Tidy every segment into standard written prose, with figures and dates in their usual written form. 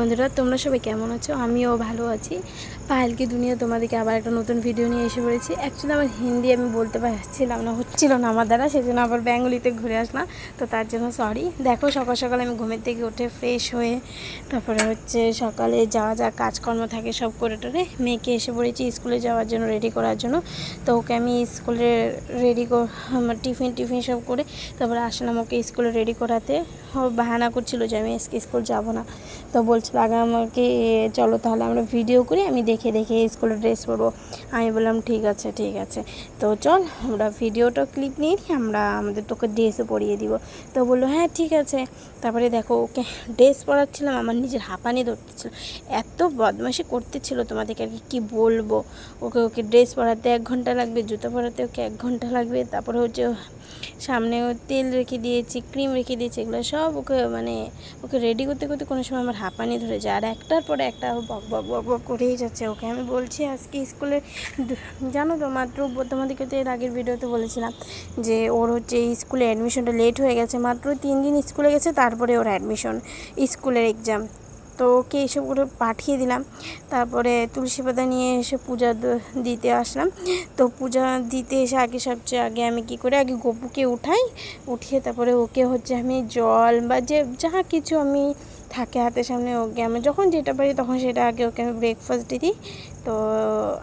বন্ধুরা, তোমরা সবাই কেমন আছো? আমিও ভালো আছি। পায়েল কি দুনিয়া তোমাদেরকে আবার একটা নতুন ভিডিও নিয়ে এসে পড়েছি। অ্যাকচুয়ালি আমার হিন্দি আমি বলতে পারছিলাম না, হচ্ছিল না আমার দ্বারা, সেজন্য আবার বেঙ্গলিতে ঘুরে আসলাম। তো তার জন্য সরি। দেখো, সকাল সকাল আমি ঘুমের থেকে উঠে ফ্রেশ হয়ে তারপরে সকালে যা কাজকর্ম থাকে সব করে টোরে মেয়েকে এসে পড়েছি স্কুলে যাওয়ার জন্য, রেডি করার জন্য। তো ওকে আমি স্কুলে রেডি টিফিন সব করে তারপরে আসলাম ওকে স্কুলে রেডি করাতে। ও বাহানা করছিল যে আমি আজকে স্কুল যাব না। তো বলছিল আগে আমাকে চলো তাহলে আমরা ভিডিও করি, আমি দেখে দেখে স্কুলের ড্রেস পরবো। আমি বললাম ঠিক আছে। তো চল আমরা ভিডিওটা ক্লিপ নিয়ে আমরা তোকে ড্রেসও পরিয়ে দিব। তো বললো হ্যাঁ ঠিক আছে। তারপরে দেখো ওকে ড্রেস পরাচ্ছিলাম, আমার নিজের হাঁপানি ধরতেছিল, এত বদমাইশি করতেছিল তোমাদেরকে আর কি বলবো। ওকে ড্রেস পরাতে 1 ঘন্টা লাগবে, জুতো পরাতে ওকে 1 ঘন্টা লাগবে। তারপরে সামনে তেল রেখে দিয়েছি, ক্রিম রেখে দিয়েছি, এগুলো সব ওকে রেডি করতে করতে কোনো সময় আমার হাঁপানি ধরে যায়, আর একটার পরে একটা বক বক বক বক করেই যাচ্ছে। ওকে আমি বলছি আজকে স্কুলে জানো তো, মাত্র তোমাদেরকে তো এর আগের ভিডিওতে বলেছিলাম যে ওর স্কুলে অ্যাডমিশনটা লেট হয়ে গেছে, মাত্র 3 দিন স্কুলে গেছে, তারপরে ওর অ্যাডমিশন, স্কুলের এক্সাম। তো ওকে এসব করে পাঠিয়ে দিলাম। তারপরে তুলসী পাতা নিয়ে এসে পূজা দিতে আসলাম। তো পূজা দিতে এসে সবচেয়ে আগে আমি কী করে, আগে গপুকে উঠিয়ে তারপরে ওকে আমি জল বা যা কিছু আমি থাকে হাতের সামনে, ওকে আমি যখন যেটা পারি তখন সেটা আগে ওকে আমি ব্রেকফাস্ট দিই। তো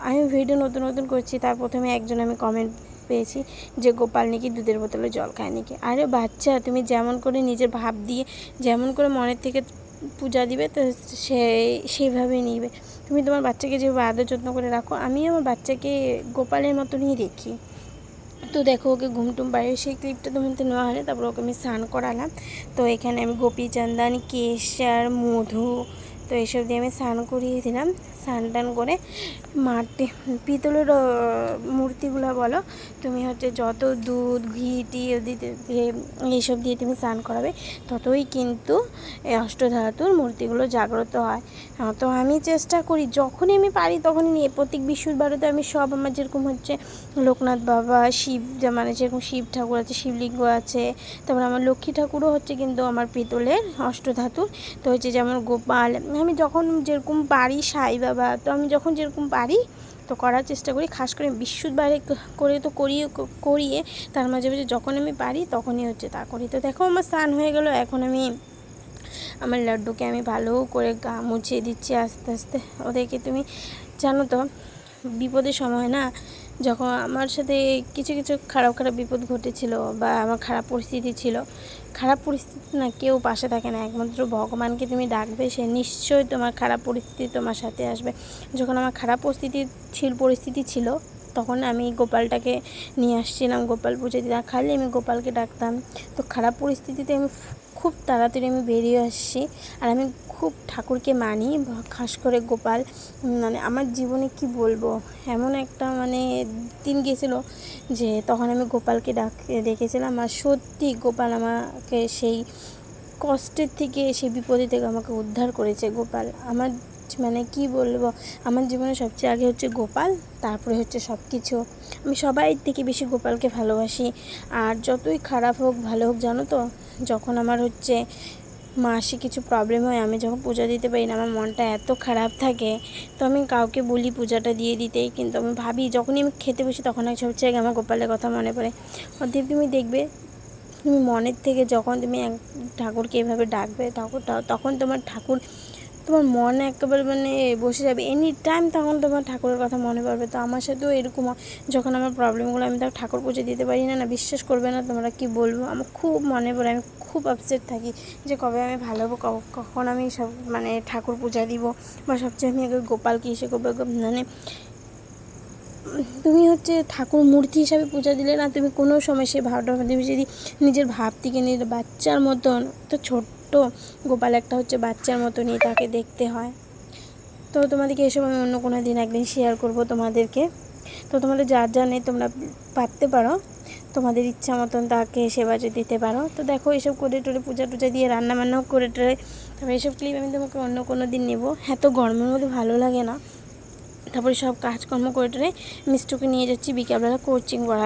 আমি ভিডিও নতুন করছি, তার প্রথমে একজন আমি কমেন্ট পেয়েছি যে গোপাল নাকি দুধের বোতলে জল খায় নাকি। আরে বাচ্চা, তুমি যেমন করে নিজের ভাব দিয়ে যেমন করে মনের থেকে পূজা দিবে তো সেইভাবেই নিবে। তুমি তোমার বাচ্চাকে যেভাবে আদর যত্ন করে রাখো, আমি আমার বাচ্চাকে গোপালের মতনই দেখি। তো দেখো ওকে ঘুমটুম পাড়িয়ে সেই ক্লিপটা তোমাদের নেওয়া হলে তারপর ওকে আমি স্নান করালাম। তো এখানে আমি গোপী চন্দন, কেশর, মধু তো এসব দিয়ে আমি স্নান করিয়ে দিলাম। স্নান টান করে মাটি পিতলের মূর্তিগুলো বলো তুমি যত দুধ ঘি দিয়ে এইসব দিয়ে তুমি স্নান করাবে, ততই কিন্তু এই অষ্টধাতুর মূর্তিগুলো জাগ্রত হয়। তো আমি চেষ্টা করি যখনই আমি পারি তখনই নিয়ে প্রত্যেক বৃহস্পতিবারতে আমি সব আমার যেরকম লোকনাথ বাবা, শিব যেরকম শিব ঠাকুর আছে, শিবলিঙ্গ আছে, তারপর আমার লক্ষ্মী ঠাকুরও কিন্তু আমার পিতলের অষ্টধাতুর। তো যেমন গোপাল, আমি যখন যেরকম পারি, সাই বাবা, তো আমি যখন যেরকম পারি তো করার চেষ্টা করি। খাস করে বৃহস্পতিবারে করে তো করিয়ে তার মাঝে যখন আমি পারি তখনই তা করি। তো দেখো আমার স্নান হয়ে গেল, এখন আমি আমার লাড্ডুকে আমি ভালো করে গা মুছিয়ে দিচ্ছি আস্তে আস্তে। ওদেরকে তুমি জানো তো, বিপদের সময় না, যখন আমার সাথে কিছু খারাপ বিপদ ঘটেছিল বা আমার খারাপ পরিস্থিতি ছিল, খারাপ পরিস্থিতি না কেউ পাশে থাকে না, একমাত্র ভগবানকে তুমি ডাকবে, সে নিশ্চয়ই তোমার খারাপ পরিস্থিতি তোমার সাথে আসবে। যখন আমার খারাপ পরিস্থিতি ছিল তখন আমি গোপালটাকে নিয়ে আসছিলাম, গোপাল পুজো দিতাম, খালি আমি গোপালকে ডাকতাম। তো খারাপ পরিস্থিতিতে আমি খুব তাড়াতাড়ি আমি বেরিয়ে আসছি। আর আমি খুব ঠাকুরকে মানি, খাস করে গোপাল। আমার জীবনে কি বলবো, এমন একটা দিন গেছিলো যে তখন আমি গোপালকে দেখেছিলাম, আর সত্যি গোপাল আমাকে সেই কষ্টের থেকে, সেই বিপদের থেকে আমাকে উদ্ধার করেছে গোপাল। আমার কি বলবো, আমার জীবনে সবচেয়ে আগে গোপাল, তারপরে সব কিছু। আমি সবাই থেকে বেশি গোপালকে ভালোবাসি। আর যতই খারাপ হোক ভালো হোক, জানো তো, যখন আমার মাসে কিছু প্রবলেম হয়, আমি যখন পূজা দিতে পারি না, আমার মনটা এত খারাপ থাকে। তো আমি কাউকে বলি পূজাটা দিয়ে দিতেই, কিন্তু আমি ভাবি যখনই আমি খেতে বসি তখন সবচেয়ে আগে আমার গোপালের কথা মনে পড়ে। অতএব তুমি দেখবে, তুমি মনের থেকে যখন তুমি এক ঠাকুরকে এভাবে ডাকবে, তখন তোমার মন একেবারে বসে যাবে এনি টাইম, তখন তোমার ঠাকুরের কথা মনে পড়বে। তো আমার সাথেও এরকম, যখন আমার প্রবলেমগুলো আমি ঠাকুর পুজো দিতে পারি না, বিশ্বাস করবে না তোমরা, কি বলবো, আমার খুব মনে পড়ে, আমি খুব আপসেট থাকি যে কবে আমি ভালো হবো, কখন আমি সব ঠাকুর পূজা দিব। বা সবচেয়ে আমি আগে গোপালকে এসে করবো, তুমি ঠাকুর মূর্তি হিসাবে পূজা দিলে না, তুমি কোনো সময় সেই ভাবটা, তুমি যদি নিজের ভাব থেকে নিজের বাচ্চার মতন, তো ছোট্ট গোপাল একটা বাচ্চার মতনই তাকে দেখতে হয়। তো তোমাদেরকে এসব আমি অন্য কোনো দিন একদিন শেয়ার করব তোমাদেরকে। তো তোমাদের যা নেই তোমরা পারতে পারো, তোমাদের ইচ্ছা মতন তাকে সেবা দিতে পারো। তো দেখো এসব করে টোরে পূজা টুজা দিয়ে রান্নাবান্নাও করে টোরে, তবে এসব ক্লিপ আমি তোমাকে অন্য কোনো দিন নেবো। এত গরমের মধ্যে ভালো লাগে না। তারপরে সব কাজকর্ম করে টোরে মিষ্টুকে নিয়ে যাচ্ছি বিকেলবেলা কোচিং পড়া।